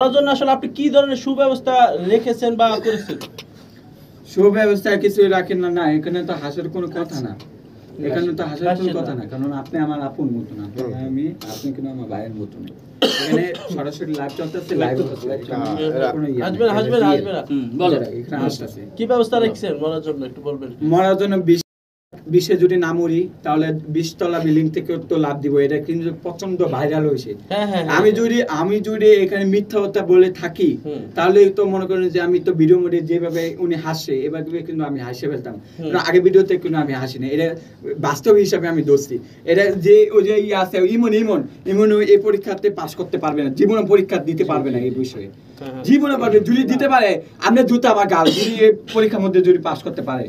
তার জন্য আসলে আপনি কি ধরনের সুব্যবস্থা রেখেছেন বা করেছেন? সুব্যবস্থা কিছু রাখেন না? না, এখানে তো হাসার কোনো কথা না, এখানে তো হাসার কোনো কথা না, কারণ আপনি আমার আপন মতো না, আমি আপনি কিন্তু আমার ভাইয়ের মতো না। এখানে সরাসরি লাইভ চলতেছে, লাইভ হাসবেন হাসবেন হাসবেন বলো এখানে আসতেছে। কি ব্যবস্থা রেখেছেন মরার জন্য একটু বলবেন? মরার জন্য 20 যদি না মরি তাহলে 20 তলা বিল্ডিং থেকে তো লাভ দিব, এটা কিন্তু প্রচন্ড ভাইরাল হয়েছে। আমি যদি এখানে মিথ্যা কথা বলে থাকি তাহলে তো মনে করেন যে আমি তো ভিডিও মধ্যে যেভাবে উনি হাসছে এবার কিন্তু আমি হাসে ফেলতাম, আগে ভিডিওতে কিন্তু আমি হাসি না, এটা বাস্তব হিসাবে আমি দোষী। এটা যে ওই যে আছে ইমন এই পরীক্ষাতে পাস করতে পারবে না, জীবনে পরীক্ষা দিতে পারবে না এই বিষয়ে, জীবনে পারবে যদি দিতে পারে আপনি জুতা আমার গাল যদি পরীক্ষার মধ্যে যদি পাস করতে পারে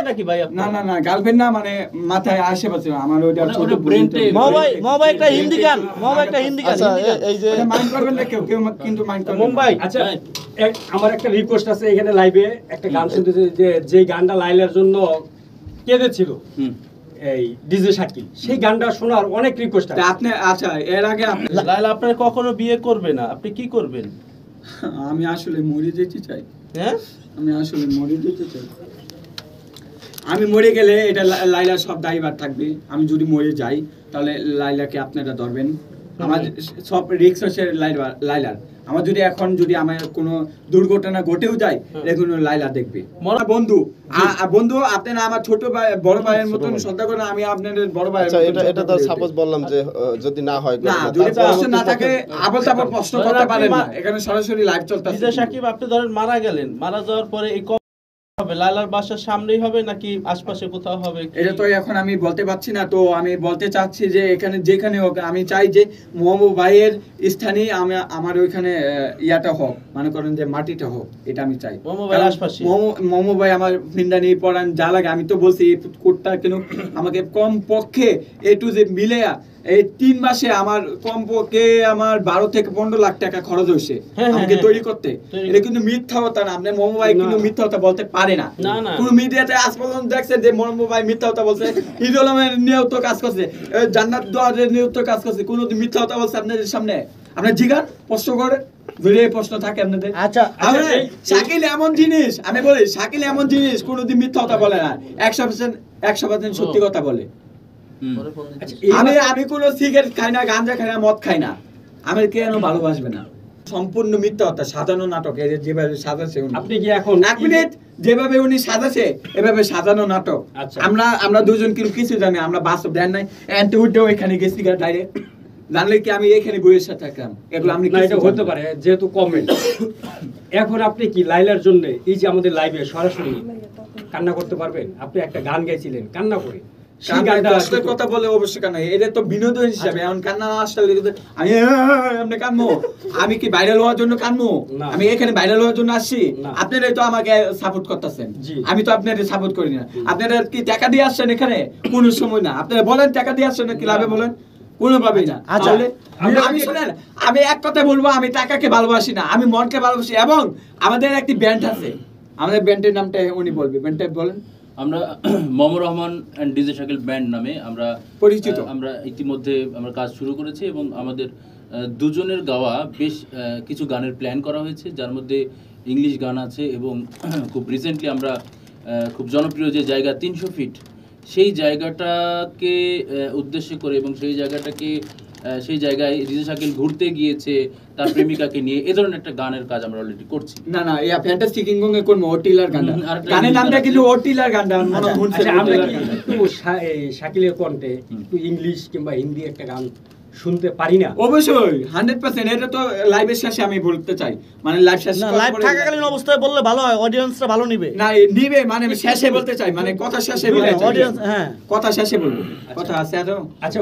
নাকি ভাই? না না না, গার্লফ্রেন্ড না, মানে মাথায় আসে পাচ্ছে আমার ওইটা ছোট ব্রেন। মোবাইল একটা হিন্দি গান, মোবাইল একটা হিন্দি গান। আচ্ছা এই যে মাইন্ড করবেন না কেউ কিন্তু মাইন্ড করবেন মুম্বাই। আচ্ছা আমার একটা রিকোয়েস্ট আছে, এখানে লাইভে একটা গান শুনতেছে যে গানটা লাইলার জন্য কেঁদেছিল এই ডিজে শাকিল, সেই গানটা শোনার অনেক রিকোয়েস্ট আছে। আপনি আচ্ছা এর আগে আপনি লাইলা আপনার কখনো বিয়ে করবে না, আপনি কি করবেন? আমি আসলে মরে যেতে চাই। হ্যাঁ আমি আসলে মরে যেতে চাই। আমি মরে গেলে এটা লাইলার সব দায়ভার থাকবে। আমি যদি মরে যাই তাহলে লাইলাকে আপনারা ধরবেন, আমার সব রিস্ক হচ্ছে লাইলার। আমার যদি এখন যদি আমার কোনো দুর্ঘটনা ঘটেও যায় এখন লাইলা দেখবে। বন্ধু আপনারা আমার ছোট ভাই বড় ভাইয়ের মতন শ্রদ্ধা করেন, আমি আপনাদের বড় ভাই। আচ্ছা এটা তো সাপোজ বললাম যে যদি না হয়, না যদি প্রশ্ন না থাকে আবল তাবল প্রশ্ন করতে পারেন না, এখানে সরাসরি লাইভ চলতেছে। ডিজে শাকিব আপনি ধরেন মারা গেলেন, মারা যাওয়ার পরে এই হবে লালার বাসার সামনেই হবে নাকি আশপাশে কোথাও হবে? এটা তো এখন আমি বলতে পারছি না, তো আমি বলতে চাচ্ছি যে এখানে যেখানে হোক আমি চাই যে মোহাম্মদ ভাইয়ের স্থানে আমার ওইখানে ইয়াটা হোক, মনে করেন যে মাটিটা হোক, এটা আমি চাই। মোহাম্মদ ভাই আমার ফিন্দানি পড়ান যা লাগে, আমি তো বলছি এই কোটটা কেন আমাকে কম পক্ষে একটু যে মিলে এই 3 মাসে আমার কমপক্ষে আমার 12 থেকে 15 লাখ টাকা খরচ হয়েছে আমাকে তৈরি করতে। এটা কিন্তু মিথ্যা কথা না, আপনি মোহাম্মদ ভাই কিন্তু মিথ্যা কথা বলতে পারে না। কোন মিডিয়াতে আজ পর্যন্ত দেখছেন যে মোহাম্মদ ভাই মিথ্যা কথা বলছে? হিদুল আলমের নিয়েও তো কাজ করছে, জান্নাত দোয়ারের নিয়েও তো কাজ করছে, কোন মিথ্যা কথা বলছে আপনাদের সামনে? আপনার জিগান প্রশ্ন করে যদি প্রশ্ন থাকে আপনাদের। আচ্ছা শাকিল এমন জিনিস, আমি বলি শাকিল এমন জিনিস কোনোদিন মিথ্যা কথা বলে না, 100% সত্যি কথা বলে। আমি কোনো সিগারেট খাই না, গাঁজা খাই না, মদ খাই না, আমি কেন ভালোবাসবে না? সম্পূর্ণ মিথ্যা কথা, সাজানো নাটক। যেভাবে সাজাচ্ছে আপনি কি এখন 1 মিনিট যেভাবে উনি সাজাচ্ছে এভাবে সাজানো নাটক। আমরা দুজন কিন্তু কিছু জানি, আমরা বাস্তব দেন নাই এন্তে উঠেও এখানে গেছি ডাইরেক্ট, জানলে কি আমি এখানে বইয়ের সাথে থাকতাম? এগুলো আমি কিছু হতে পারে যেহেতু কমেন্ট। এখন আপনি কি লাইলার জন্য এই যে আমাদের লাইভে সরাসরি কান্না করতে পারবেন? আপনি একটা গান গাইছিলেন, কান্না করে কথা বলে অবশ্যই কান্না, এটা তো বিনোদন হিসাবে। এখন কান্না আসলে আমি কানবো? আমি কি ভাইরাল হওয়ার জন্য কানবো? আমি এখানে ভাইরাল হওয়ার জন্য আসছি? আপনারাই তো আমাকে সাপোর্ট করতেছেন, আমি তো আপনাদের সাপোর্ট করি না। আপনারা কি টাকা দিয়ে আসছেন এখানে? কোন সময় না। আপনারা বলেন টাকা দিয়ে আসছেন কি লাভে বলেন? কোনোভাবেই না। আমি শুনেন, আমি এক কথা বলবো, আমি টাকাকে ভালোবাসি না, আমি মনকে ভালোবাসি। এবং আমাদের একটি ব্যান্ড আছে, আমাদের ব্যান্ডের নামটা উনি বলবে। ব্যান্ডটা বলেন। আমরা Mohammad Rahman and DJ Shakil band নামে আমরা পরিচিত। আমরা ইতিমধ্যে আমরা কাজ শুরু করেছি এবং আমাদের দুজনের গাওয়া বেশ কিছু গানের প্ল্যান করা হয়েছে, যার মধ্যে ইংলিশ গান আছে এবং খুব রিসেন্টলি আমরা খুব জনপ্রিয় যে জায়গা 300 ফিট, সেই জায়গাটাকে উদ্দেশ্য করে এবং সেই জায়গায় ডিজে শাকিল ঘুরতে গিয়েছে তার প্রেমিকাকে নিয়ে, এই ধরনের একটা গানের কাজ আমরা অলরেডি করছি। না না, এই ফ্যান্টাস্টিক কিংগং এর কোন ওটিলার গানটা, গানের নামটা কিন্তু ওটিলার গানটা মনে হচ্ছে। আমরা কি একটু শাকিলের কণ্ঠে একটু ইংলিশ কিংবা হিন্দি একটা গান শুনতে পারি না? অবশ্যই 100%। এটা তো লাইভের শেষে আমি বলতে চাই, মানে লাইভ শেষ না, লাইভ থাকাকালীন অবস্থায় বললে ভালো হয়, অডিয়েন্সরা ভালো নিবে। না নিবে, মানে শেষে বলতে চাই, মানে কথা শেষে বলতে চাই। অডিয়েন্স হ্যাঁ কথা শেষে বলবো, কথা আছে আরো। আচ্ছা